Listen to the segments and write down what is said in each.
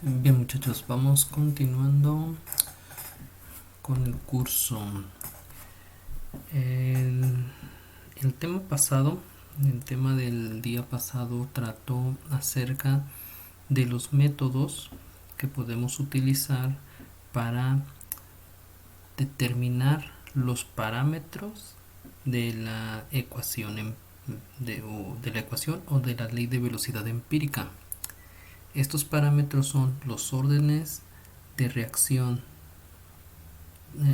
Bien, muchachos, vamos continuando con el curso. El, el tema pasado, el tema del día pasado trató acerca de los métodos que podemos utilizar para determinar los parámetros de la ecuación de la ecuación o de la ley de velocidad empírica. Estos parámetros son los órdenes de reacción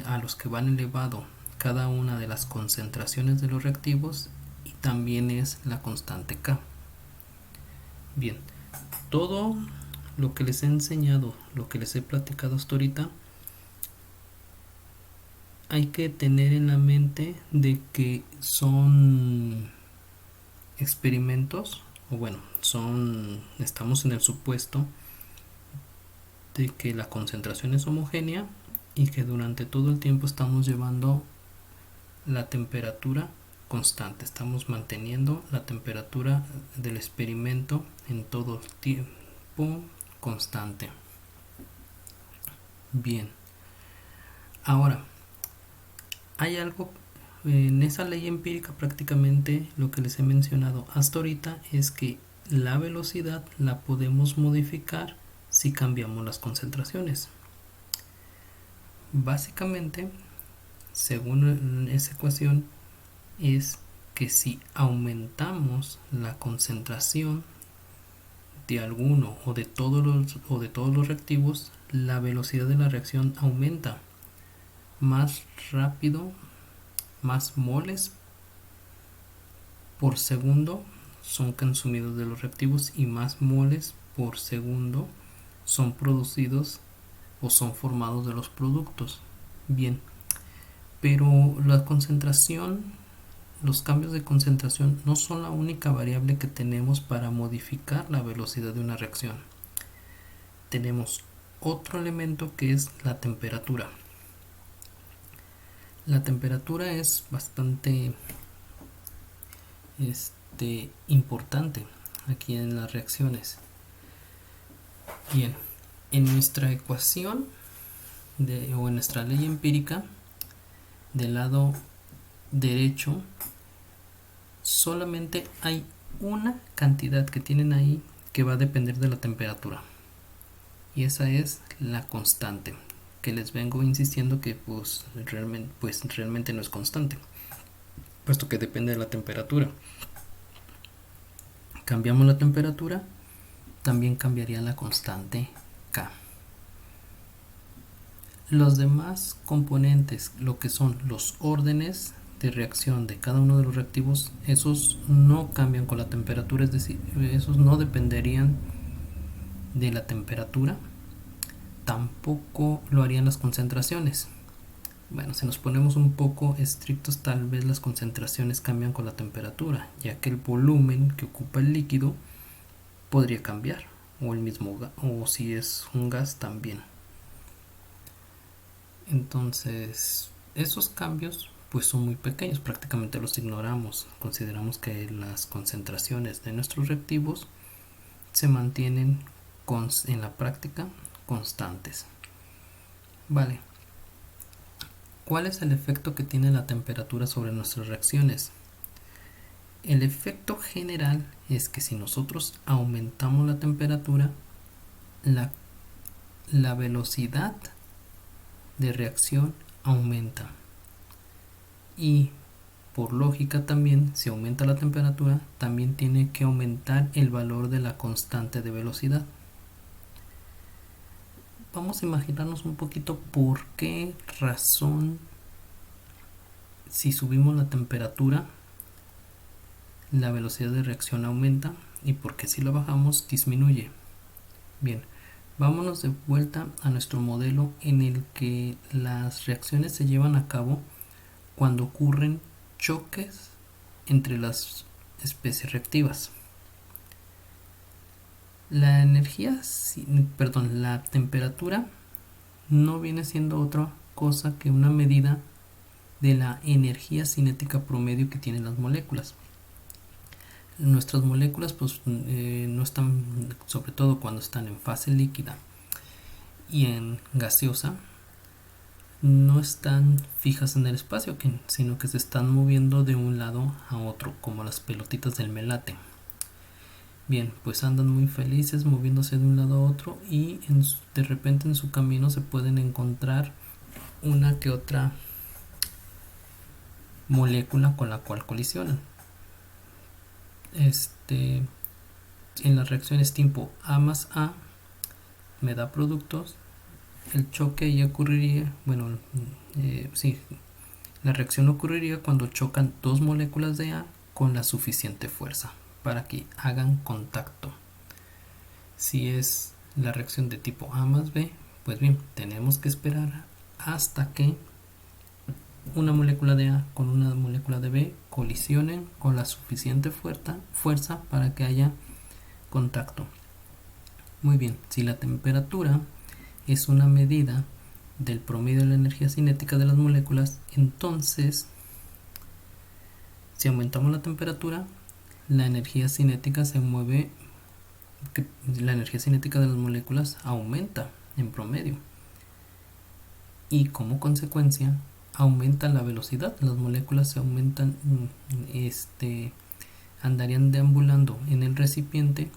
a los que van elevado cada una de las concentraciones de los reactivos y también es la constante K. Bien, todo lo que les he enseñado, lo que les he platicado hasta ahorita, hay que tener en la mente de que son experimentos, o bueno, estamos en el supuesto de que la concentración es homogénea y que durante todo el tiempo estamos llevando la temperatura constante, estamos manteniendo la temperatura del experimento en todo el tiempo constante. Bien, ahora hay algo en esa ley empírica, prácticamente lo que les he mencionado hasta ahorita es que la velocidad la podemos modificar si cambiamos las concentraciones. Básicamente, según esa ecuación, es que si aumentamos la concentración de alguno o de todos los reactivos, la velocidad de la reacción aumenta. Más rápido, más moles por segundo son consumidos de los reactivos y más moles por segundo son producidos o son formados de los productos. Bien, pero la concentración, los cambios de concentración no son la única variable que tenemos para modificar la velocidad de una reacción. Tenemos otro elemento que es la temperatura. La temperatura es bastante importante aquí en las reacciones. Bien, en nuestra ecuación o en nuestra ley empírica, del lado derecho solamente hay una cantidad que tienen ahí que va a depender de la temperatura, y esa es la constante, que les vengo insistiendo que realmente no es constante, puesto que depende de la temperatura. Cambiamos la temperatura, también cambiaría la constante K. Los demás componentes, lo que son los órdenes de reacción de cada uno de los reactivos, esos no cambian con la temperatura, es decir, esos no dependerían de la temperatura, tampoco lo harían las concentraciones. Bueno, si nos ponemos un poco estrictos, tal vez las concentraciones cambian con la temperatura, ya que el volumen que ocupa el líquido podría cambiar, o el mismo o si es un gas también. Entonces, esos cambios pues son muy pequeños, prácticamente los ignoramos. Consideramos que las concentraciones de nuestros reactivos se mantienen en la práctica constantes. Vale. ¿Cuál es el efecto que tiene la temperatura sobre nuestras reacciones? El efecto general es que si nosotros aumentamos la temperatura, la velocidad de reacción aumenta. Y por lógica también, si aumenta la temperatura, también tiene que aumentar el valor de la constante de velocidad. Vamos a imaginarnos un poquito por qué razón, si subimos la temperatura, la velocidad de reacción aumenta, y por qué si la bajamos disminuye. Bien, vámonos de vuelta a nuestro modelo en el que las reacciones se llevan a cabo cuando ocurren choques entre las especies reactivas. La temperatura no viene siendo otra cosa que una medida de la energía cinética promedio que tienen las moléculas. Nuestras moléculas no están, sobre todo cuando están en fase líquida y en gaseosa no están fijas en el espacio, sino que se están moviendo de un lado a otro, como las pelotitas del melate. Bien, pues andan muy felices moviéndose de un lado a otro y de repente en su camino se pueden encontrar una que otra molécula con la cual colisionan. En las reacciones tipo A más A me da productos. El choque ya ocurriría, la reacción ocurriría cuando chocan dos moléculas de A con la suficiente fuerza para que hagan contacto. Si es la reacción de tipo A más B, pues bien, tenemos que esperar hasta que una molécula de A con una molécula de B colisionen con la suficiente fuerza para que haya contacto. Muy bien, si la temperatura es una medida del promedio de la energía cinética de las moléculas, entonces si aumentamos la temperatura, la energía cinética la energía cinética de las moléculas aumenta en promedio y como consecuencia aumenta la velocidad. Las moléculas se aumentan, andarían deambulando en el recipiente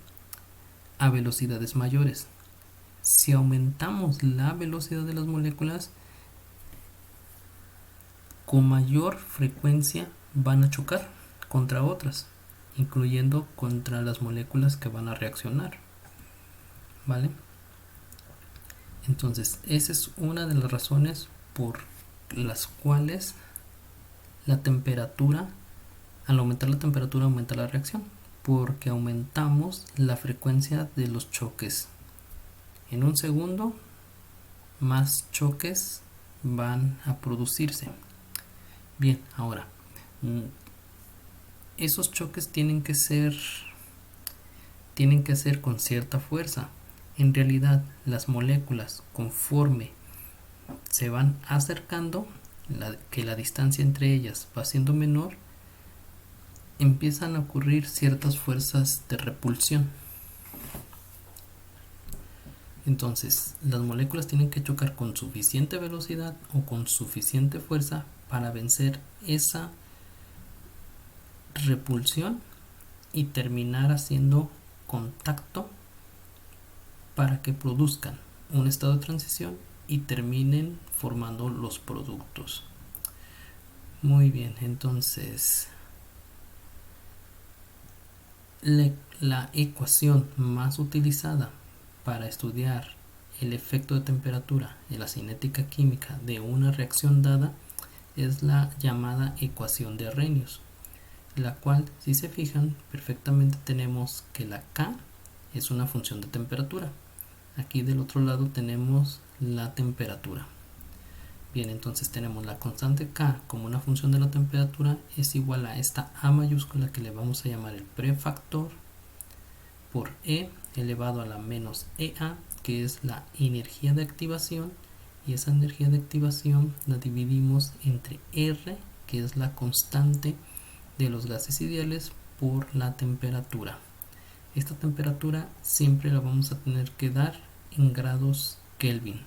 a velocidades mayores. Si aumentamos la velocidad de las moléculas, con mayor frecuencia van a chocar contra otras, incluyendo contra las moléculas que van a reaccionar, ¿vale? Entonces, esa es una de las razones por las cuales al aumentar la temperatura aumenta la reacción, porque aumentamos la frecuencia de los choques. En un segundo, más choques van a producirse. Bien, ahora, esos choques tienen que ser con cierta fuerza. En realidad, las moléculas, conforme se van acercando, que la distancia entre ellas va siendo menor, empiezan a ocurrir ciertas fuerzas de repulsión. Entonces, las moléculas tienen que chocar con suficiente velocidad o con suficiente fuerza para vencer esa repulsión y terminar haciendo contacto para que produzcan un estado de transición y terminen formando los productos. Muy bien, entonces la ecuación más utilizada para estudiar el efecto de temperatura en la cinética química de una reacción dada es la llamada ecuación de Arrhenius, la cual, si se fijan, perfectamente tenemos que la K es una función de temperatura. Aquí del otro lado tenemos la temperatura. Bien, entonces tenemos la constante K como una función de la temperatura es igual a esta A mayúscula que le vamos a llamar el prefactor por E elevado a la menos EA, que es la energía de activación, y esa energía de activación la dividimos entre R, que es la constante de los gases ideales, por la temperatura. Esta temperatura siempre la vamos a tener que dar en grados Kelvin.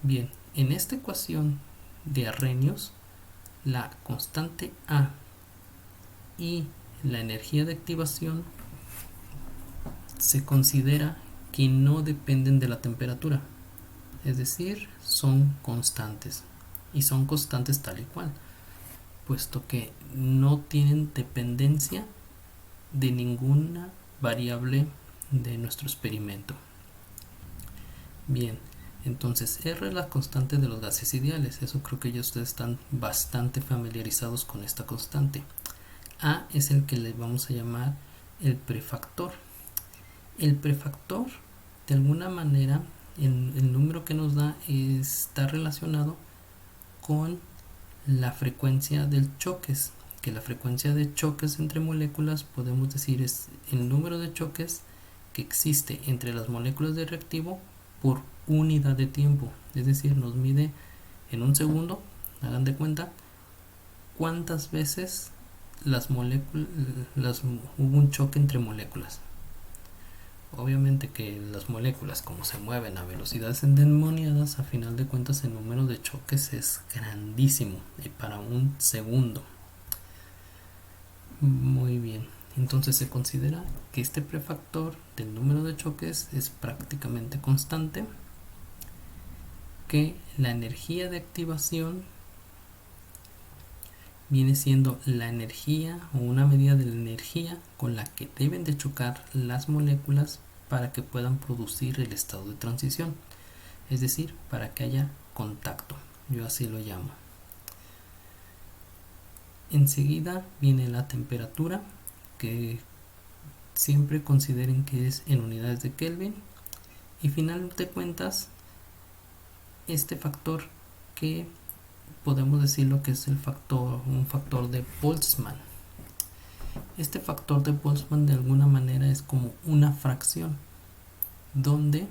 Bien, en esta ecuación de Arrhenius, la constante A y la energía de activación se considera que no dependen de la temperatura, es decir, son constantes, y son constantes tal y cual, puesto que no tienen dependencia de ninguna variable de nuestro experimento. Bien, entonces R es la constante de los gases ideales, eso creo que ya ustedes están bastante familiarizados con esta constante. A es el que le vamos a llamar el prefactor. El prefactor, de alguna manera, el número que nos da está relacionado con la frecuencia de choques, que la frecuencia de choques entre moléculas podemos decir es el número de choques que existe entre las moléculas de reactivo por unidad de tiempo, es decir, nos mide en un segundo, hagan de cuenta cuántas veces hubo un choque entre moléculas. Obviamente que las moléculas, como se mueven a velocidades endemoniadas, a final de cuentas el número de choques es grandísimo y para un segundo. Muy bien, entonces se considera que este prefactor del número de choques es prácticamente constante, que la energía de activación viene siendo la energía o una medida de la energía con la que deben de chocar las moléculas para que puedan producir el estado de transición, es decir, para que haya contacto, yo así lo llamo. Enseguida viene la temperatura, que siempre consideren que es en unidades de Kelvin, y final de cuentas este factor que podemos decir lo que es un factor de Boltzmann. Este factor de Boltzmann de alguna manera es como una fracción donde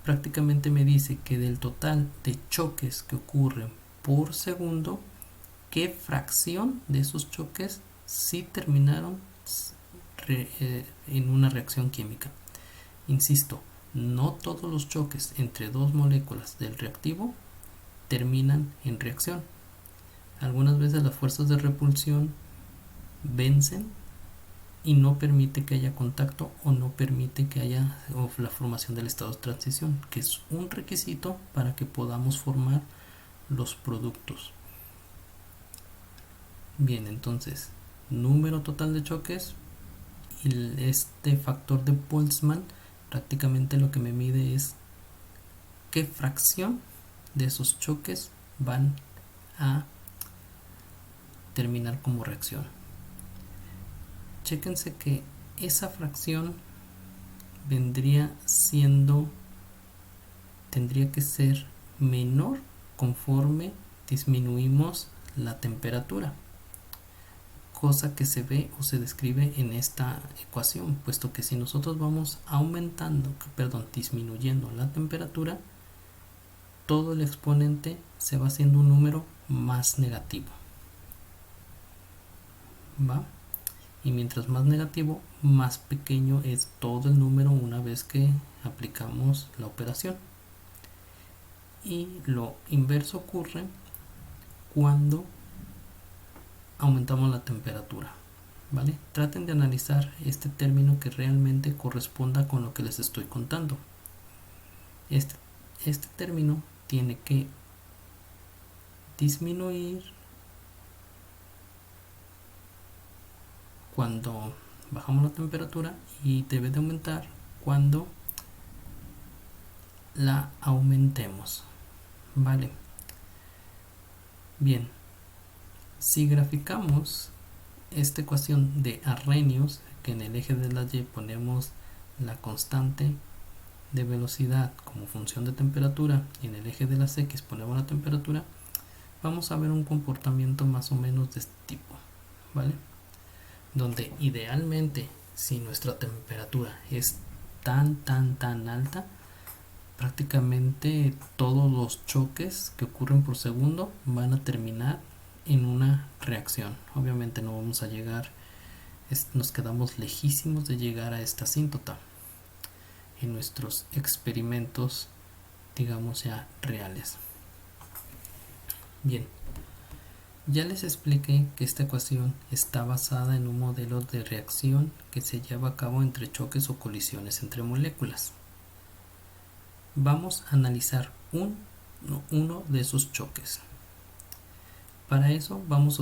prácticamente me dice que del total de choques que ocurren por segundo, qué fracción de esos choques sí terminaron en una reacción química. Insisto, no todos los choques entre dos moléculas del reactivo terminan en reacción. Algunas veces las fuerzas de repulsión vencen y no permite que haya contacto o no permite que haya la formación del estado de transición, que es un requisito para que podamos formar los productos. Bien, entonces, número total de choques y este factor de Boltzmann prácticamente lo que me mide es qué fracción de esos choques van a terminar como reacción. Chéquense que esa fracción tendría que ser menor conforme disminuimos la temperatura, cosa que se ve o se describe en esta ecuación, puesto que si nosotros vamos disminuyendo la temperatura, todo el exponente se va haciendo un número más negativo, ¿va? Y mientras más negativo, más pequeño es todo el número una vez que aplicamos la operación. Y lo inverso ocurre cuando aumentamos la temperatura, ¿vale? Traten de analizar este término que realmente corresponda con lo que les estoy contando. Este término tiene que disminuir cuando bajamos la temperatura y debe de aumentar cuando la aumentemos, ¿vale? Bien, si graficamos esta ecuación de Arrhenius, que en el eje de la Y ponemos la constante de velocidad como función de temperatura y en el eje de las X ponemos la temperatura, vamos a ver un comportamiento más o menos de este tipo, ¿vale? Donde idealmente, si nuestra temperatura es tan alta, prácticamente todos los choques que ocurren por segundo van a terminar en una reacción. Obviamente no vamos a llegar, nos quedamos lejísimos de llegar a esta asíntota en nuestros experimentos, digamos ya reales. Bien, ya les expliqué que esta ecuación está basada en un modelo de reacción que se lleva a cabo entre choques o colisiones entre moléculas. Vamos a analizar uno de esos choques. Para eso vamos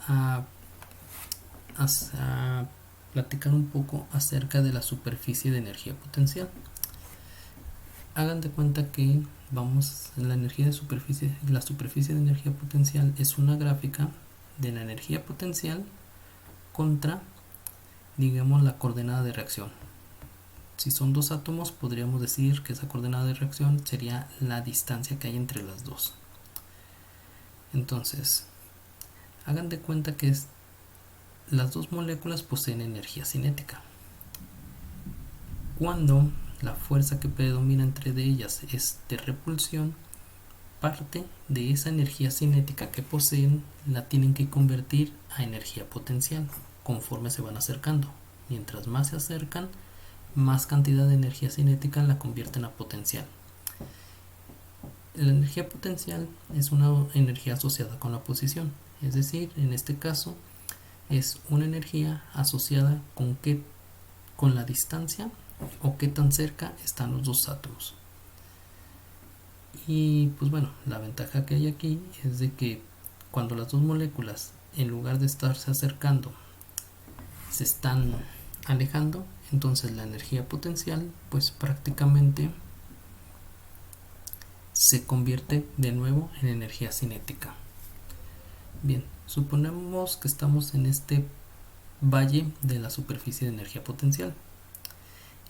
a platicar un poco acerca de la superficie de energía potencial. Hagan de cuenta que la superficie de energía potencial es una gráfica de la energía potencial contra, digamos, la coordenada de reacción. Si son dos átomos, podríamos decir que esa coordenada de reacción sería la distancia que hay entre las dos. Entonces, hagan de cuenta que las dos moléculas poseen energía cinética. Cuando la fuerza que predomina entre ellas es de repulsión, parte de esa energía cinética que poseen la tienen que convertir a energía potencial conforme se van acercando, Mientras más se acercan, más cantidad de energía cinética la convierten a potencial. La energía potencial es una energía asociada con la posición, es decir, en este caso es una energía asociada con la distancia o qué tan cerca están los dos átomos. Y pues bueno, la ventaja que hay aquí es de que cuando las dos moléculas, en lugar de estarse acercando, se están alejando, entonces la energía potencial pues prácticamente se convierte de nuevo en energía cinética. Bien, suponemos que estamos en este valle de la superficie de energía potencial.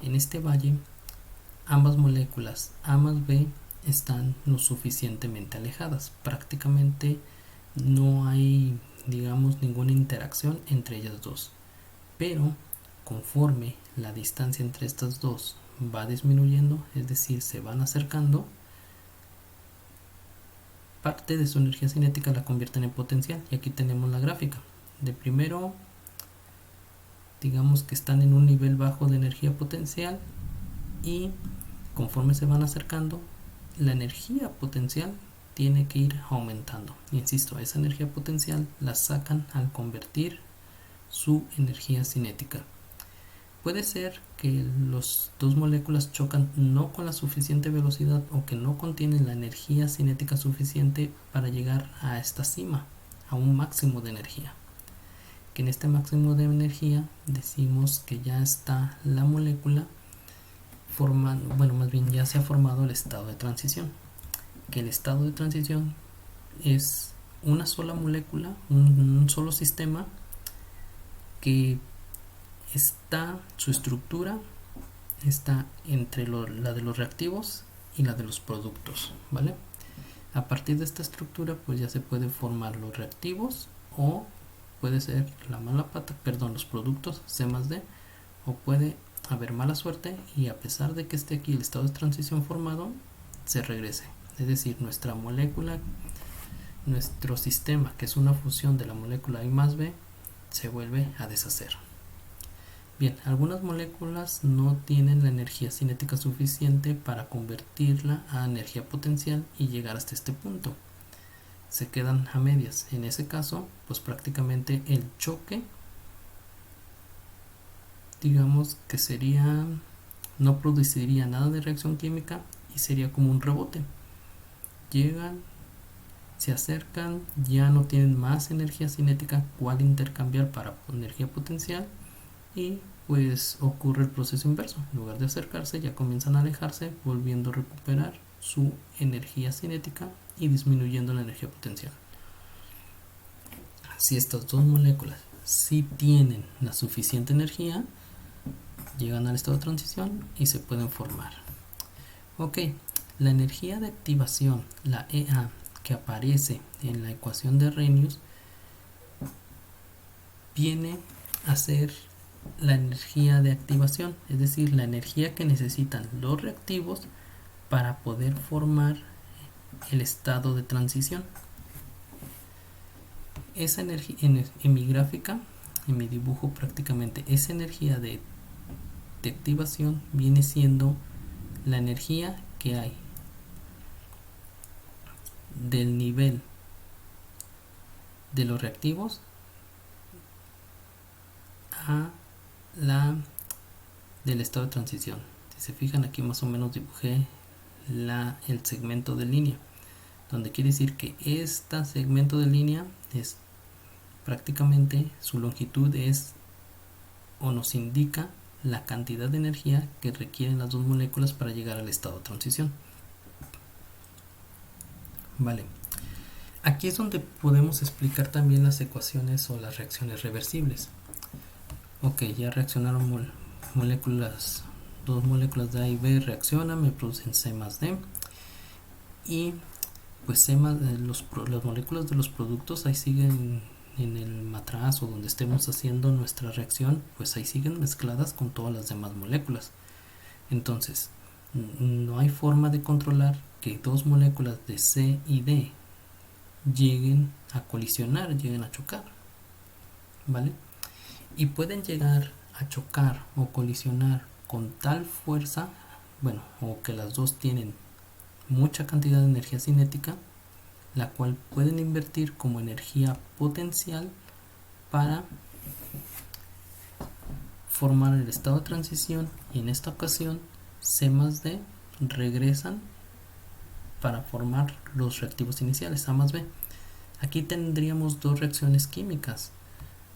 En este valle, ambas moléculas A más B están lo suficientemente alejadas. Prácticamente no hay, digamos, ninguna interacción entre ellas dos. Pero conforme la distancia entre estas dos va disminuyendo, es decir, se van acercando, parte de su energía cinética la convierten en potencial. Y aquí tenemos la gráfica. De primero, digamos que están en un nivel bajo de energía potencial y conforme se van acercando, la energía potencial tiene que ir aumentando. Insisto, esa energía potencial la sacan al convertir su energía cinética. Puede ser que las dos moléculas chocan no con la suficiente velocidad o que no contienen la energía cinética suficiente para llegar a esta cima, a un máximo de energía. Que en este máximo de energía decimos que ya está la molécula formando, bueno, más bien ya se ha formado el estado de transición. Que el estado de transición es una sola molécula, un solo sistema que su estructura está entre la de los reactivos y la de los productos, ¿vale? A partir de esta estructura pues ya se puede formar los reactivos o puede ser la mala pata, perdón, los productos C más D, o puede haber mala suerte y a pesar de que esté aquí el estado de transición formado, se regrese. Es decir, nuestra molécula, nuestro sistema, que es una fusión de la molécula I más B, se vuelve a deshacer. Bien, algunas moléculas no tienen la energía cinética suficiente para convertirla a energía potencial y llegar hasta este punto. Se quedan a medias. En ese caso, pues prácticamente el choque, digamos que no produciría nada de reacción química y sería como un rebote. Llegan, se acercan, ya no tienen más energía cinética cual intercambiar para energía potencial y pues ocurre el proceso inverso. En lugar de acercarse, ya comienzan a alejarse, volviendo a recuperar su energía cinética y disminuyendo la energía potencial. Si estas dos moléculas sí tienen la suficiente energía, llegan al estado de transición y se pueden formar. Ok, la energía de activación, la EA, que aparece en la ecuación de Arrhenius, viene a ser la energía de activación, es decir, la energía que necesitan los reactivos para poder formar el estado de transición. Esa energía, en mi gráfica, en mi dibujo prácticamente, esa energía de activación viene siendo la energía que hay del nivel de los reactivos a la del estado de transición. Si se fijan, aquí más o menos dibujé el segmento de línea, donde quiere decir que este segmento de línea es prácticamente su longitud es o nos indica la cantidad de energía que requieren las dos moléculas para llegar al estado de transición. Vale, aquí es donde podemos explicar también las ecuaciones o las reacciones reversibles. Ok, ya reaccionaron moléculas, dos moléculas de A y B reaccionan, me producen C más D y pues las moléculas de los productos ahí siguen en el matraz o donde estemos haciendo nuestra reacción, pues ahí siguen mezcladas con todas las demás moléculas. Entonces, no hay forma de controlar que dos moléculas de C y D lleguen a colisionar, lleguen a chocar, ¿vale? Y pueden llegar a chocar o colisionar con tal fuerza, bueno, o que las dos tienen mucha cantidad de energía cinética, la cual pueden invertir como energía potencial para formar el estado de transición, y en esta ocasión C más D regresan para formar los reactivos iniciales A más B. Aquí tendríamos dos reacciones químicas,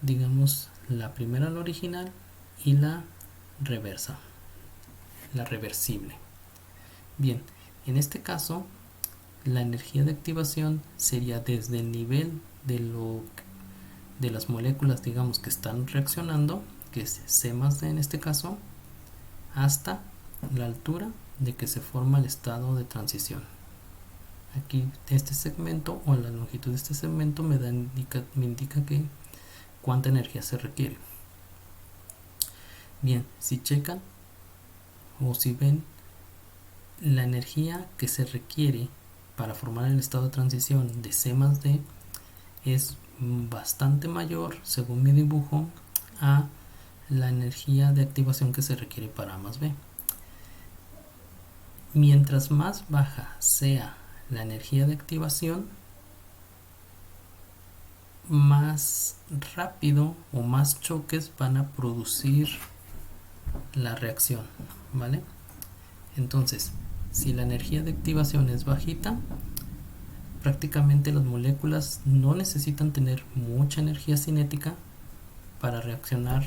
digamos la primera, la original, y la reversa, la reversible. Bien, en este caso la energía de activación sería desde el nivel de las moléculas, digamos, que están reaccionando, que es C más D en este caso, hasta la altura de que se forma el estado de transición. Aquí este segmento, o la longitud de este segmento, me indica que cuánta energía se requiere. Bien, si checan o si ven, la energía que se requiere para formar el estado de transición de C más D es bastante mayor, según mi dibujo, a la energía de activación que se requiere para A más B. Mientras más baja sea la energía de activación, más rápido o más choques van a producir la reacción, ¿vale? Entonces, si la energía de activación es bajita, prácticamente las moléculas no necesitan tener mucha energía cinética para reaccionar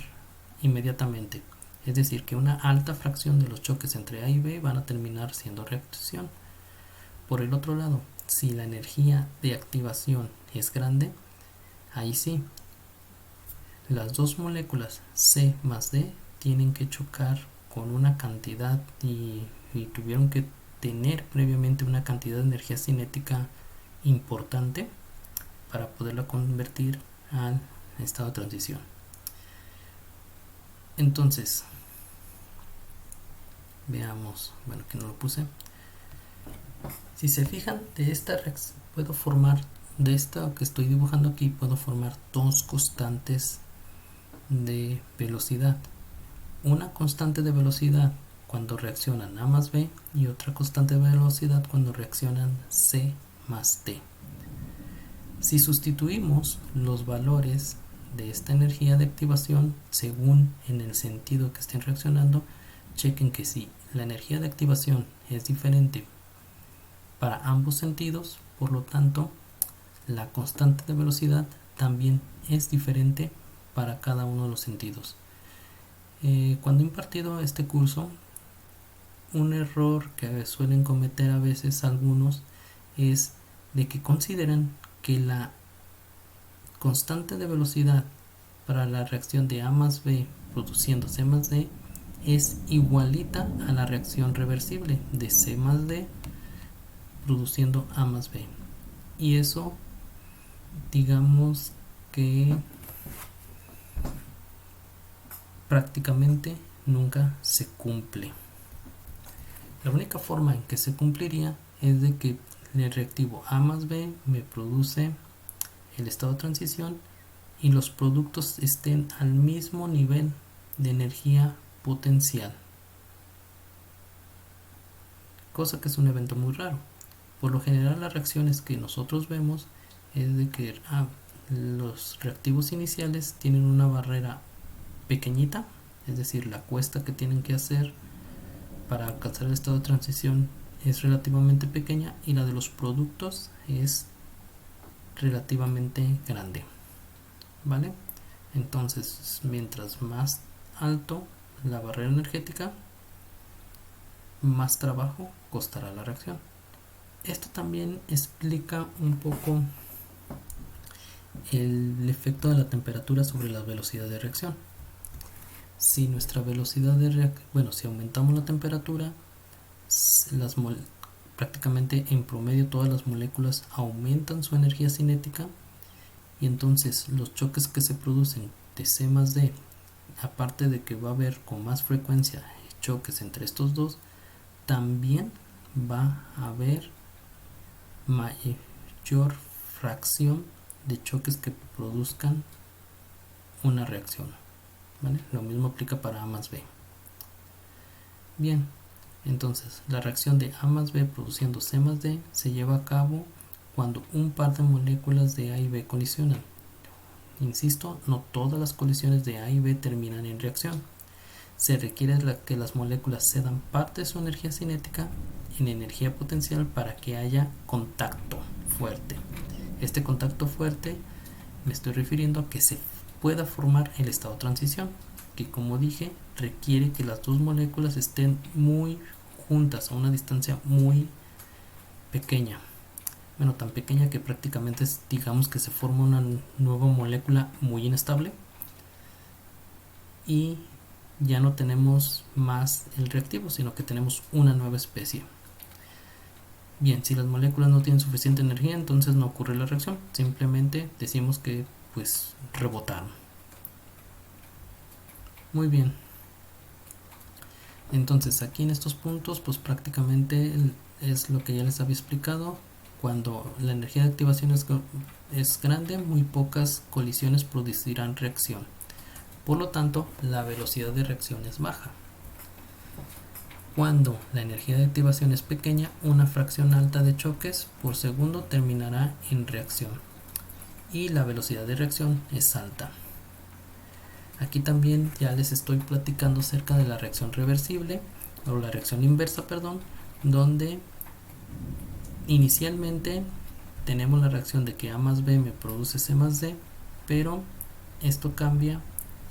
inmediatamente. Es decir, que una alta fracción de los choques entre A y B van a terminar siendo reacción. Por el otro lado, si la energía de activación es grande, ahí sí, las dos moléculas C más D tienen que chocar con una cantidad y tuvieron que tener previamente una cantidad de energía cinética importante para poderla convertir al estado de transición. Entonces, veamos, bueno, que no lo puse. Si se fijan, de esta puedo formar, de esta que estoy dibujando aquí, puedo formar dos constantes de velocidad. Una constante de velocidad cuando reaccionan A más B y otra constante de velocidad cuando reaccionan C más D. Si sustituimos los valores de esta energía de activación según en el sentido que estén reaccionando, chequen que si la energía de activación es diferente para ambos sentidos, por lo tanto la constante de velocidad también es diferente para cada uno de los sentidos. Cuando he impartido este curso, un error que suelen cometer a veces algunos es de que consideran que la constante de velocidad para la reacción de A más B produciendo C más D es igualita a la reacción reversible de C más D produciendo A más B. Y eso, digamos que prácticamente nunca se cumple. La única forma en que se cumpliría es de que el reactivo A más B me produce el estado de transición y los productos estén al mismo nivel de energía potencial, cosa que es un evento muy raro. Por lo general, las reacciones que nosotros vemos es de que los reactivos iniciales tienen una barrera pequeñita, es decir, la cuesta que tienen que hacer para alcanzar el estado de transición es relativamente pequeña, y la de los productos es relativamente grande, ¿vale? Entonces, mientras más alto la barrera energética, más trabajo costará la reacción. Esto también explica un poco el efecto de la temperatura sobre la velocidad de reacción. Si nuestra velocidad de reacción, si aumentamos la temperatura, prácticamente en promedio todas las moléculas aumentan su energía cinética, y entonces los choques que se producen de C más D, aparte de que va a haber con más frecuencia choques entre estos dos, también va a haber mayor fracción de choques que produzcan una reacción. ¿vale? Lo mismo aplica para A más B. Bien, entonces la reacción de A más B produciendo C más D se lleva a cabo cuando un par de moléculas de A y B colisionan. Insisto, no todas las colisiones de A y B terminan en reacción. Se requiere que las moléculas cedan parte de su energía cinética en energía potencial para que haya contacto fuerte. Este contacto fuerte me estoy refiriendo a que se pueda formar el estado de transición, que como dije requiere que las dos moléculas estén muy juntas a una distancia muy pequeña. Bueno, tan pequeña que prácticamente digamos que se forma una nueva molécula muy inestable y ya no tenemos más el reactivo, sino que tenemos una nueva especie. Bien, si las moléculas no tienen suficiente energía, entonces no ocurre la reacción, simplemente decimos que pues rebotaron. Muy bien, entonces aquí en estos puntos pues prácticamente es lo que ya les había explicado. Cuando la energía de activación es grande, muy pocas colisiones producirán reacción. Por lo tanto, la velocidad de reacción es baja. Cuando la energía de activación es pequeña, una fracción alta de choques por segundo terminará en reacción y la velocidad de reacción es alta. Aquí también ya les estoy platicando acerca de la reacción reversible o la reacción inversa, perdón, donde inicialmente tenemos la reacción de que A más B me produce C más D, pero esto cambia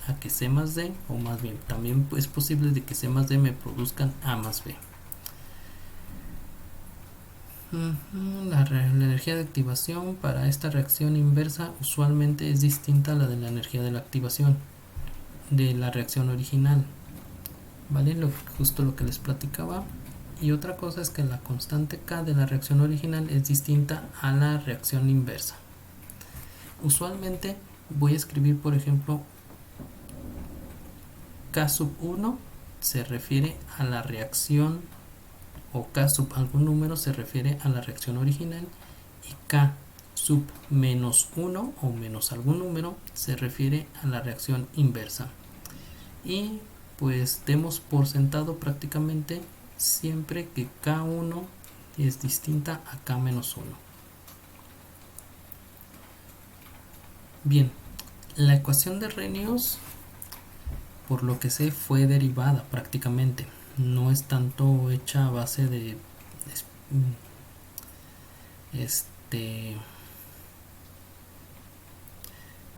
a que C más D, o más bien también es posible de que C más D me produzcan A más B. La energía de activación para esta reacción inversa usualmente es distinta a la de la energía de la activación de la reacción original, ¿vale? Justo lo que les platicaba. Y otra cosa es que la constante K de la reacción original es distinta a la reacción inversa. Usualmente voy a escribir, por ejemplo, K sub 1 se refiere a la reacción, o K sub algún número se refiere a la reacción original, y K sub menos 1 o menos algún número se refiere a la reacción inversa. Y pues demos por sentado prácticamente siempre que K1 es distinta a K-1. Bien, la ecuación de Arrhenius, por lo que sé, fue derivada prácticamente. No es tanto hecha a base de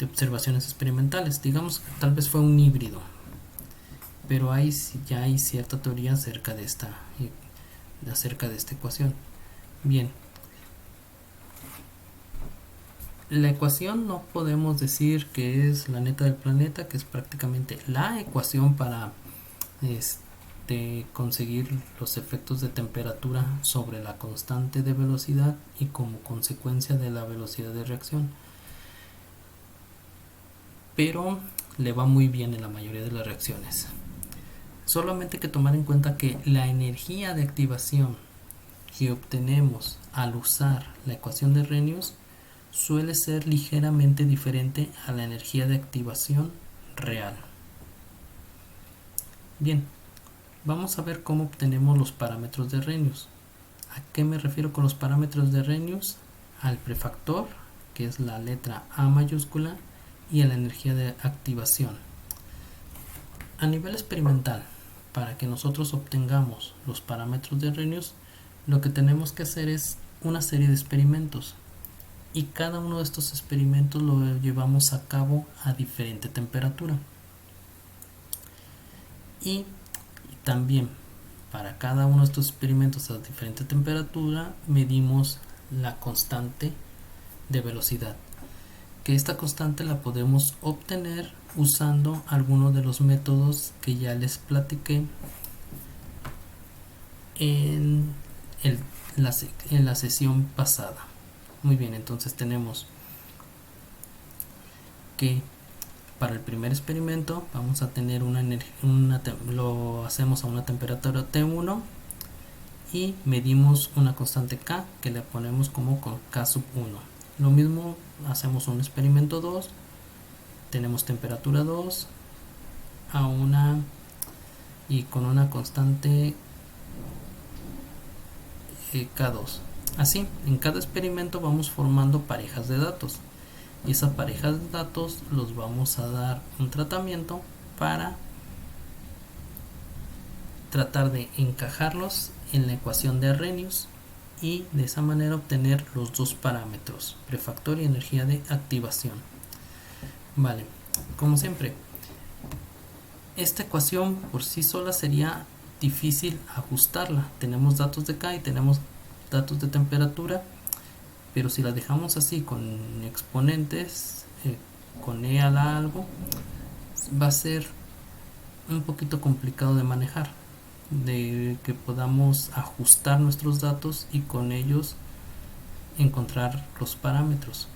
observaciones experimentales. Digamos que tal vez fue un híbrido, pero ya hay cierta teoría acerca de esta ecuación. Bien, la ecuación no podemos decir que es la neta del planeta, que es prácticamente la ecuación para conseguir los efectos de temperatura sobre la constante de velocidad y como consecuencia de la velocidad de reacción, pero le va muy bien en la mayoría de las reacciones. Solamente hay que tomar en cuenta que la energía de activación que obtenemos al usar la ecuación de Arrhenius suele ser ligeramente diferente a la energía de activación real. Bien, vamos a ver cómo obtenemos los parámetros de Arrhenius. ¿A qué me refiero con los parámetros de Arrhenius? Al prefactor, que es la letra A mayúscula, y a la energía de activación. A nivel experimental, para que nosotros obtengamos los parámetros de Arrhenius, lo que tenemos que hacer es una serie de experimentos, y cada uno de estos experimentos lo llevamos a cabo a diferente temperatura. Y también para cada uno de estos experimentos a diferente temperatura medimos la constante de velocidad, que esta constante la podemos obtener usando algunos de los métodos que ya les platiqué en la sesión pasada. Muy bien, entonces tenemos que para el primer experimento vamos a tener lo hacemos a una temperatura T1 y medimos una constante K que le ponemos como con K sub 1. Lo mismo hacemos un experimento 2, tenemos temperatura 2 a una y con una constante K2. Así, en cada experimento vamos formando parejas de datos y esas parejas de datos los vamos a dar un tratamiento para tratar de encajarlos en la ecuación de Arrhenius y de esa manera obtener los dos parámetros, prefactor y energía de activación. Vale, como siempre, esta ecuación por sí sola sería difícil ajustarla. Tenemos datos de K y tenemos datos de temperatura, pero si la dejamos así con exponentes, con E a la algo, va a ser un poquito complicado de manejar, de que podamos ajustar nuestros datos y con ellos encontrar los parámetros.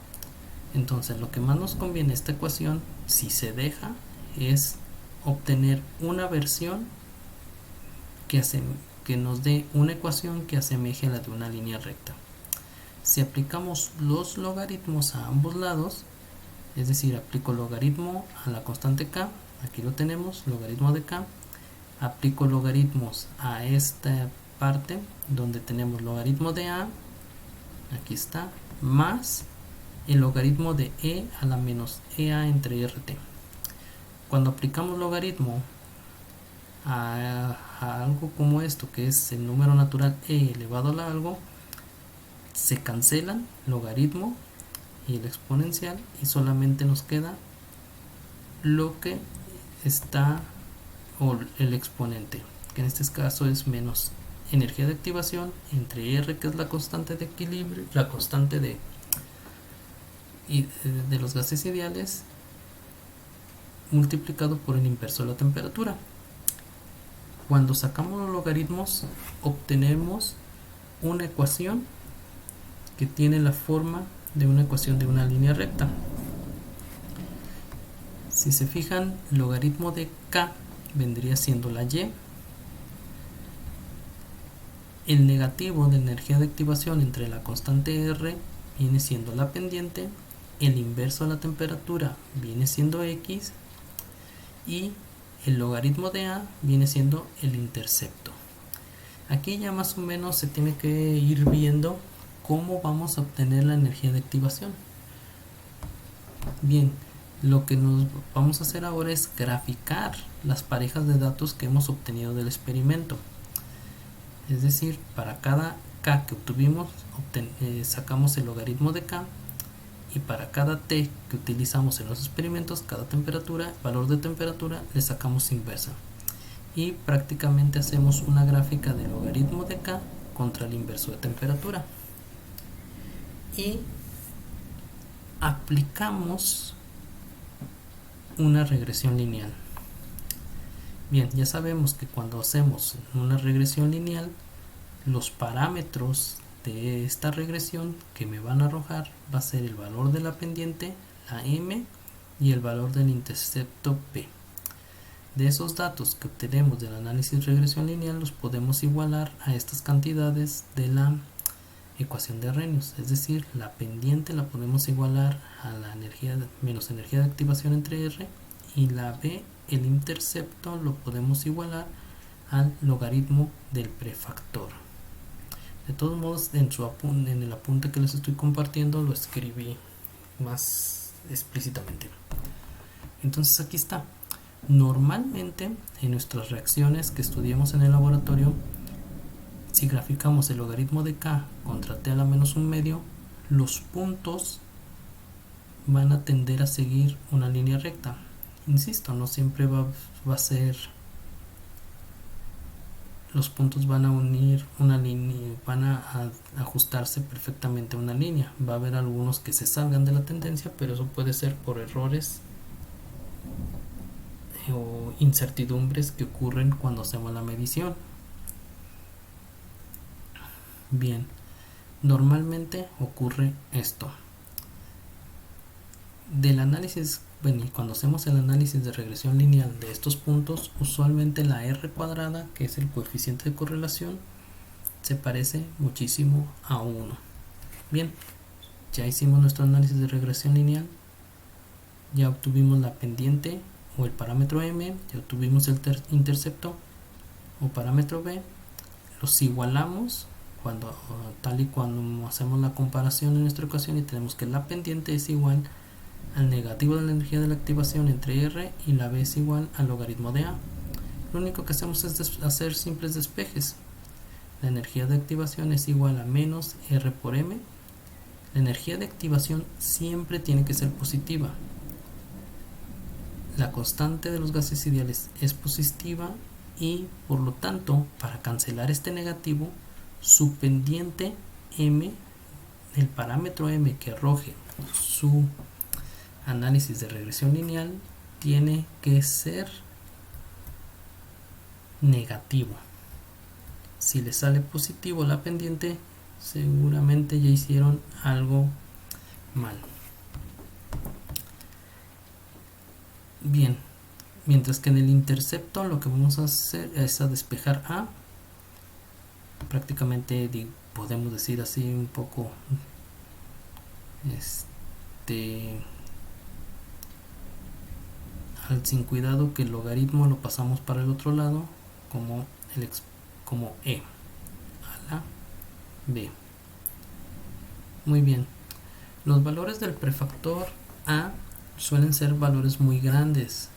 Entonces lo que más nos conviene esta ecuación, si se deja, es obtener una versión que nos dé una ecuación que asemeje a la de una línea recta. Si aplicamos los logaritmos a ambos lados, es decir, aplico logaritmo a la constante K, aquí lo tenemos, logaritmo de K, aplico logaritmos a esta parte donde tenemos logaritmo de A, aquí está, más el logaritmo de E a la menos EA entre RT. Cuando aplicamos logaritmo a algo como esto, que es el número natural E elevado a algo, se cancelan logaritmo y el exponencial y solamente nos queda lo que está, o el exponente, que en este caso es menos energía de activación entre R, que es la constante de equilibrio, la constante de los gases ideales, multiplicado por el inverso de la temperatura. Cuando sacamos los logaritmos obtenemos una ecuación que tiene la forma de una ecuación de una línea recta. Si se fijan, logaritmo de K vendría siendo la Y. El negativo de energía de activación entre la constante R viene siendo la pendiente. El inverso de la temperatura viene siendo X. Y el logaritmo de A viene siendo el intercepto. Aquí ya más o menos se tiene que ir viendo cómo vamos a obtener la energía de activación. Bien, lo que nos vamos a hacer ahora es graficar las parejas de datos que hemos obtenido del experimento. Es decir, para cada K que obtuvimos, sacamos el logaritmo de K, y para cada T que utilizamos en los experimentos, cada temperatura, valor de temperatura, le sacamos inversa. Y prácticamente hacemos una gráfica del logaritmo de K contra el inverso de temperatura. Y aplicamos una regresión lineal. Bien, ya sabemos que cuando hacemos una regresión lineal, los parámetros de esta regresión que me van a arrojar va a ser el valor de la pendiente, la M, y el valor del intercepto P. De esos datos que obtenemos del análisis de regresión lineal los podemos igualar a estas cantidades de la ecuación de Arrhenius, es decir, la pendiente la podemos igualar a la energía menos energía de activación entre R, y la B, el intercepto, lo podemos igualar al logaritmo del prefactor. De todos modos, en el apunte que les estoy compartiendo lo escribí más explícitamente. Entonces aquí está. Normalmente en nuestras reacciones que estudiamos en el laboratorio, si graficamos el logaritmo de K contra T a la menos un medio, los puntos van a tender a seguir una línea recta. Insisto, no siempre va a ser, los puntos van a unir una línea, van a ajustarse perfectamente a una línea. Va a haber algunos que se salgan de la tendencia, pero eso puede ser por errores o incertidumbres que ocurren cuando hacemos la medición. Bien, normalmente ocurre esto. Del análisis, bueno, y cuando hacemos el análisis de regresión lineal de estos puntos, usualmente la R cuadrada, que es el coeficiente de correlación, se parece muchísimo a 1. Bien, ya hicimos nuestro análisis de regresión lineal, ya obtuvimos la pendiente o el parámetro M, ya obtuvimos el intercepto o parámetro B, los igualamos tal y cuando hacemos la comparación en nuestra ecuación y tenemos que la pendiente es igual al negativo de la energía de la activación entre R y la B es igual al logaritmo de A. Lo único que hacemos es hacer simples despejes. La energía de activación es igual a menos R por M. La energía de activación siempre tiene que ser positiva. La constante de los gases ideales es positiva y por lo tanto, para cancelar este negativo, su pendiente M, el parámetro M que arroje su análisis de regresión lineal, tiene que ser negativo. Si le sale positivo la pendiente, seguramente ya hicieron algo mal. Bien, mientras que en el intercepto lo que vamos a hacer es a despejar A. Prácticamente podemos decir así un poco sin cuidado que el logaritmo lo pasamos para el otro lado como E a la B. Muy bien, los valores del prefactor A suelen ser valores muy grandes.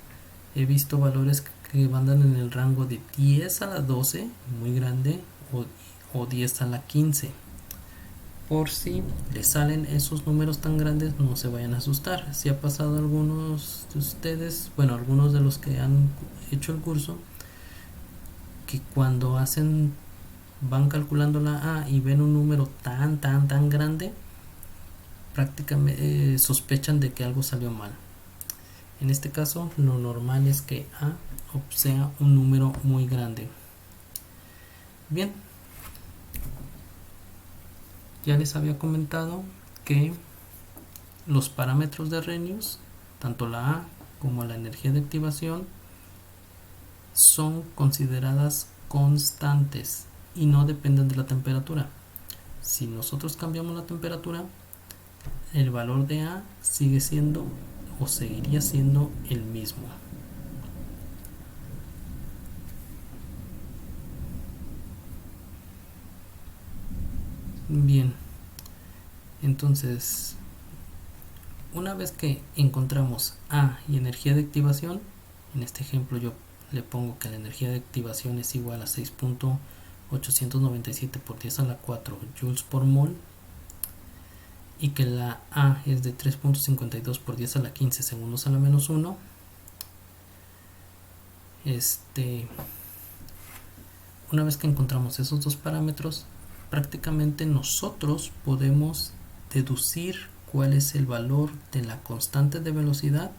He visto valores que andan en el rango de 10 a la 12, muy grande, o 10 a la 15. Por si les salen esos números tan grandes, no se vayan a asustar. Si ha pasado a algunos de ustedes, bueno, algunos de los que han hecho el curso, que cuando van calculando la A y ven un número tan grande, prácticamente sospechan de que algo salió mal. En este caso, lo normal es que A sea un número muy grande. Bien, ya les había comentado que los parámetros de Arrhenius, tanto la A como la energía de activación, son consideradas constantes y no dependen de la temperatura. Si nosotros cambiamos la temperatura, el valor de A sigue siendo o seguiría siendo el mismo. Bien, entonces una vez que encontramos A y energía de activación, en este ejemplo yo le pongo que la energía de activación es igual a 6.897 por 10 a la 4 joules por mol y que la A es de 3.52 por 10 a la 15 segundos a la menos 1. Una vez que encontramos esos dos parámetros, prácticamente nosotros podemos deducir cuál es el valor de la constante de velocidad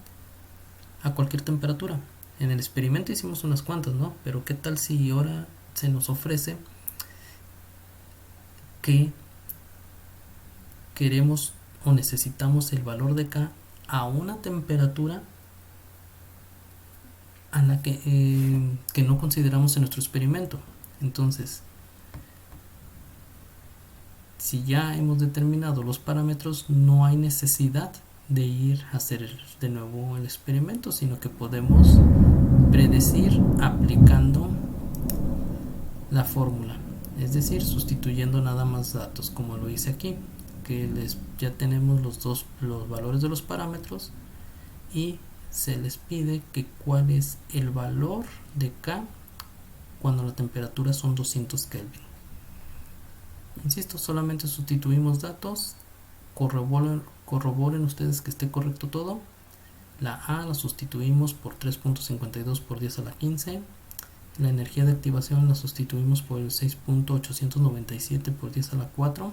a cualquier temperatura. En el experimento hicimos unas cuantas, ¿no? Pero ¿qué tal si ahora se nos ofrece que queremos o necesitamos el valor de K a una temperatura a la que no consideramos en nuestro experimento? Entonces, si ya hemos determinado los parámetros, no hay necesidad de ir a hacer de nuevo el experimento, sino que podemos predecir aplicando la fórmula, es decir, sustituyendo nada más datos, como lo hice aquí, que ya tenemos los valores de los parámetros y se les pide que cuál es el valor de K cuando la temperatura son 200 Kelvin. Insisto, solamente sustituimos datos, corroboren ustedes que esté correcto todo. La A la sustituimos por 3.52 por 10 a la 15. La energía de activación la sustituimos por el 6.897 por 10 a la 4.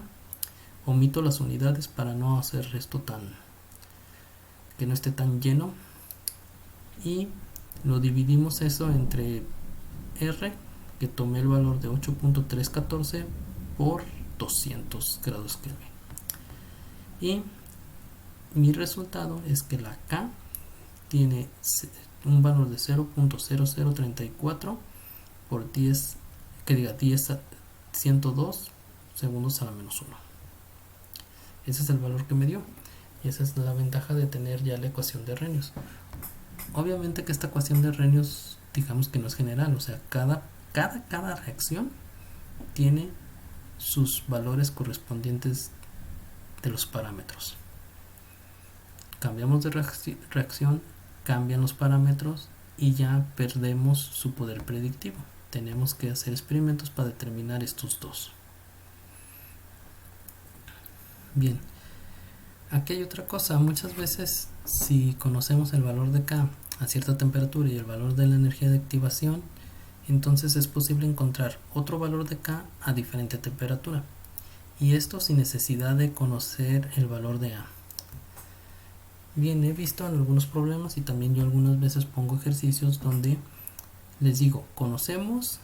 Omito las unidades para no hacer esto que no esté tan lleno. Y lo dividimos eso entre R, que tomé el valor de 8.314 por 200 grados Kelvin. Y mi resultado es que la K tiene un valor de 0.0034 por 10 a 102 segundos a la menos 1. Ese es el valor que me dio y esa es la ventaja de tener ya la ecuación de Arrhenius. Obviamente que esta ecuación de Arrhenius digamos que no es general, o sea, cada reacción tiene sus valores correspondientes de los parámetros. Cambiamos de reacción, cambian los parámetros y ya perdemos su poder predictivo. Tenemos que hacer experimentos para determinar estos dos. Bien, aquí hay otra cosa. Muchas veces, si conocemos el valor de K a cierta temperatura y el valor de la energía de activación, entonces es posible encontrar otro valor de K a diferente temperatura. Y esto sin necesidad de conocer el valor de A. Bien, he visto algunos problemas y también yo algunas veces pongo ejercicios donde les digo, conocemos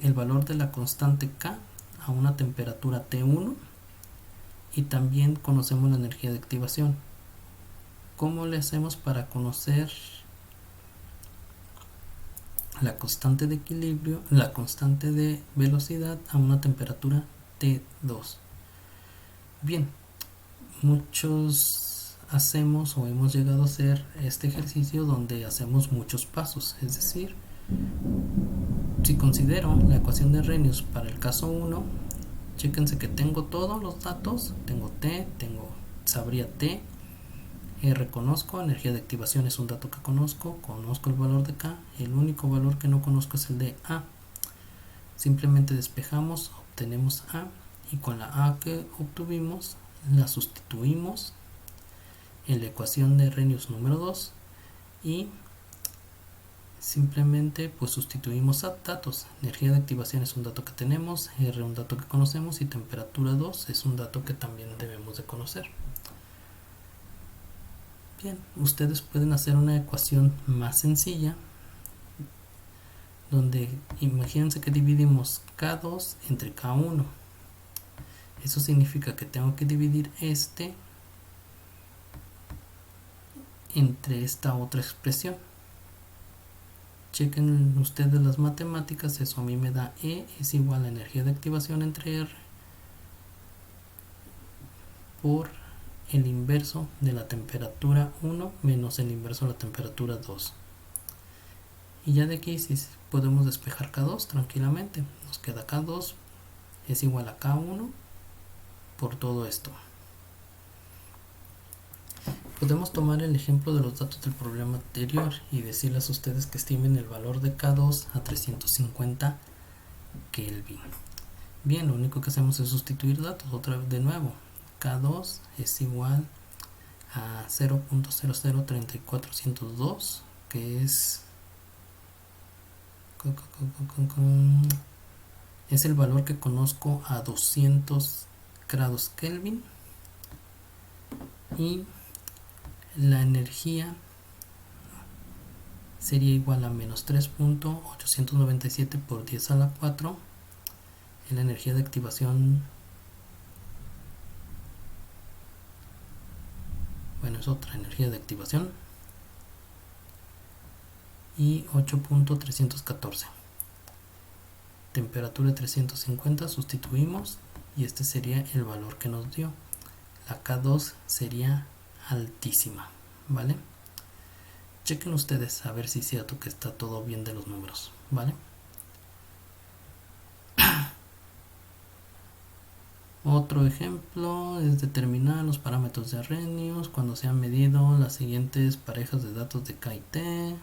el valor de la constante K a una temperatura T1 y también conocemos la energía de activación. ¿Cómo le hacemos para conocer la constante de equilibrio, la constante de velocidad a una temperatura T2? Bien, muchos hacemos o hemos llegado a hacer este ejercicio donde hacemos muchos pasos, es decir, si considero la ecuación de Arrhenius para el caso 1, chéquense que tengo todos los datos, tengo T, sabría T, reconozco, energía de activación es un dato que conozco el valor de K, el único valor que no conozco es el de A. Simplemente despejamos, obtenemos A y con la A que obtuvimos la sustituimos en la ecuación de Arrhenius número 2 y simplemente pues sustituimos datos. Energía de activación es un dato que tenemos, R un dato que conocemos y temperatura 2 es un dato que también debemos de conocer. Bien, ustedes pueden hacer una ecuación más sencilla donde imagínense que dividimos K2 entre K1. Eso significa que tengo que dividir este entre esta otra expresión. Chequen ustedes las matemáticas, eso a mí me da E es igual a energía de activación entre R por el inverso de la temperatura 1 menos el inverso de la temperatura 2. Y ya de aquí sí podemos despejar K2 tranquilamente. Nos queda K2 es igual a K1 por todo esto. Podemos tomar el ejemplo de los datos del problema anterior y decirles a ustedes que estimen el valor de K2 a 350 Kelvin. Bien, lo único que hacemos es sustituir datos otra vez de nuevo. K2 es igual a 0.0034102, que es el valor que conozco a 200 grados Kelvin, y la energía sería igual a menos 3.897 por 10 a la 4 en la energía de activación. Bueno, es otra energía de activación, y 8.314. Temperatura de 350, sustituimos y este sería el valor que nos dio. La K2 sería altísima, ¿vale? Chequen ustedes a ver si es cierto que está todo bien de los números, ¿vale? Otro ejemplo es determinar los parámetros de Arrhenius cuando se han medido las siguientes parejas de datos de K y T.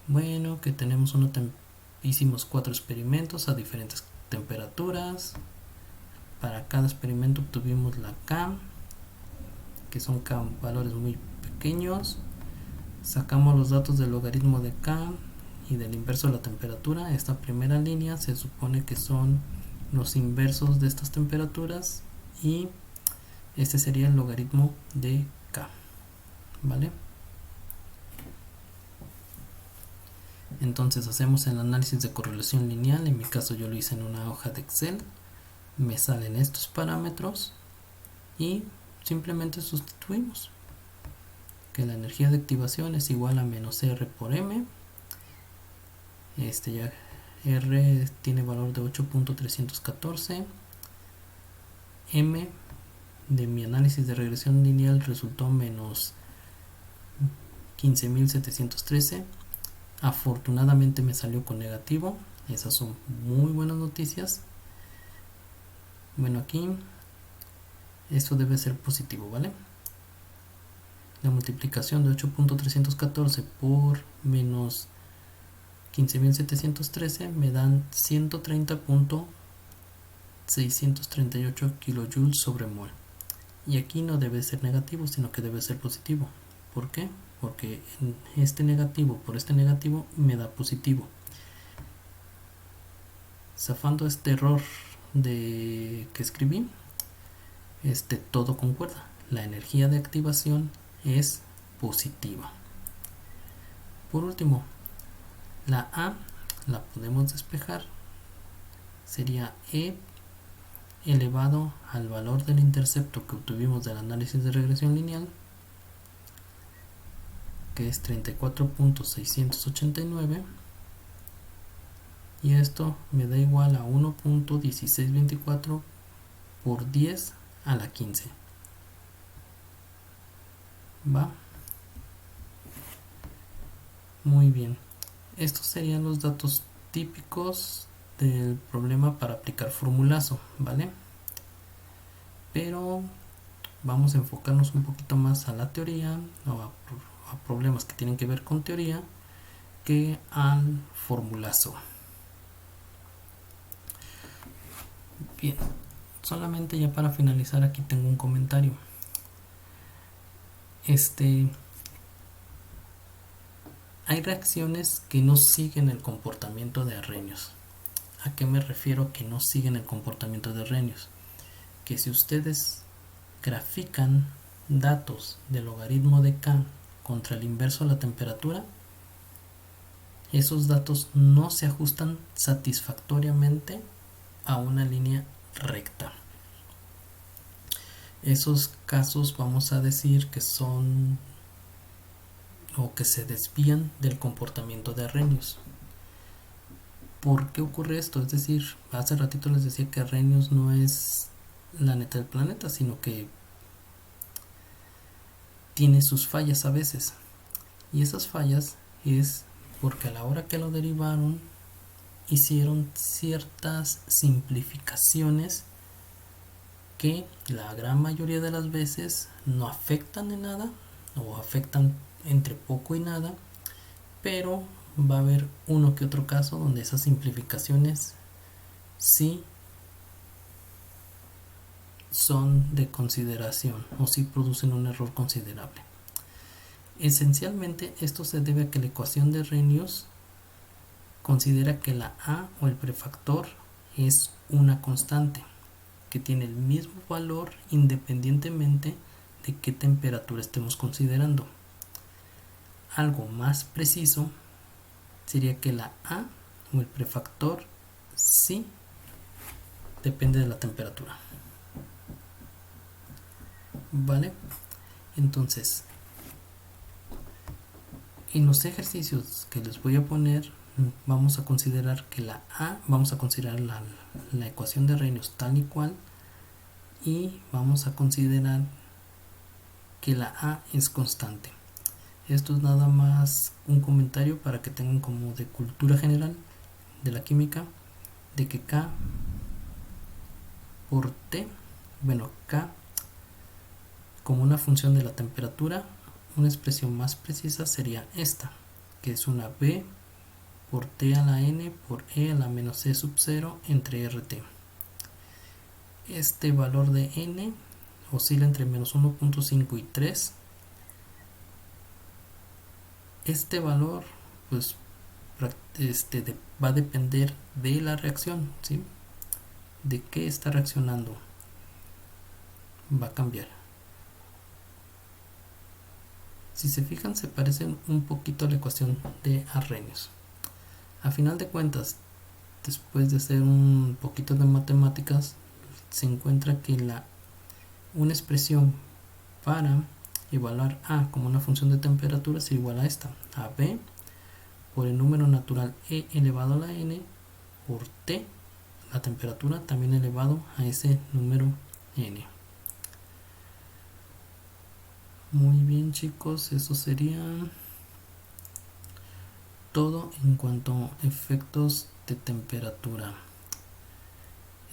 Bueno, que tenemos hicimos 4 experimentos a diferentes temperaturas. Para cada experimento obtuvimos la K, que son K valores muy pequeños. Sacamos los datos del logaritmo de K y del inverso de la temperatura. Esta primera línea se supone que son los inversos de estas temperaturas y este sería el logaritmo de K, ¿vale? Entonces hacemos el análisis de correlación lineal. En mi caso yo lo hice en una hoja de Excel. Me salen estos parámetros y simplemente sustituimos que la energía de activación es igual a menos R por M. Ya R tiene valor de 8.314. M de mi análisis de regresión lineal resultó menos 15.713. Afortunadamente me salió con negativo. Esas son muy buenas noticias. Bueno, aquí esto debe ser positivo, ¿vale? La multiplicación de 8.314 por menos 15.713 me dan 130.638 kilojoules sobre mol. Y aquí no debe ser negativo, sino que debe ser positivo. ¿Por qué? Porque este negativo por este negativo me da positivo. Zafando este error que escribí, todo concuerda. La energía de activación es positiva. Por último, la A la podemos despejar. Sería E elevado al valor del intercepto que obtuvimos del análisis de regresión lineal, que es 34.689, y esto me da igual a 1.1624 por 10 a la 15. ¿Va? Muy bien. Estos serían los datos típicos del problema para aplicar formulazo, ¿vale? Pero vamos a enfocarnos un poquito más a la teoría o a problemas que tienen que ver con teoría que al formulazo. Bien, solamente ya para finalizar aquí tengo un comentario. Hay reacciones que no siguen el comportamiento de Arrhenius. ¿A qué me refiero que no siguen el comportamiento de Arrhenius? Que si ustedes grafican datos del logaritmo de K contra el inverso de la temperatura, esos datos no se ajustan satisfactoriamente a una línea recta. Esos casos vamos a decir que son o que se desvían del comportamiento de Arrhenius. ¿Por qué ocurre esto? Es decir, hace ratito les decía que Arrhenius no es la neta del planeta, sino que tiene sus fallas a veces. Y esas fallas es porque a la hora que lo derivaron hicieron ciertas simplificaciones que la gran mayoría de las veces no afectan en nada o afectan entre poco y nada, pero va a haber uno que otro caso donde esas simplificaciones sí son de consideración o sí producen un error considerable. Esencialmente esto se debe a que la ecuación de Arrhenius considera que la A o el prefactor es una constante que tiene el mismo valor independientemente de qué temperatura estemos considerando. Algo más preciso sería que la A o el prefactor sí depende de la temperatura. ¿Vale? Entonces, en los ejercicios que les voy a poner, vamos a considerar que vamos a considerar la ecuación de Arrhenius tal y cual, y vamos a considerar que la A es constante. Esto es nada más un comentario para que tengan como de cultura general de la química, de que K por T, K como una función de la temperatura, una expresión más precisa sería esta, que es una B por T a la N por E a la menos C sub 0 entre RT. Este valor de N oscila entre menos 1.5 y 3. Este valor pues va a depender de la reacción, ¿sí? De qué está reaccionando va a cambiar. Si se fijan, se parecen un poquito a la ecuación de Arrhenius. A final de cuentas, después de hacer un poquito de matemáticas, se encuentra que una expresión para evaluar A como una función de temperatura es igual a esta, a B por el número natural E elevado a la N por T, la temperatura, también elevado a ese número N. Muy bien, chicos, eso sería todo en cuanto a efectos de temperatura.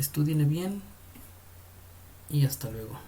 Estúdienle bien y hasta luego.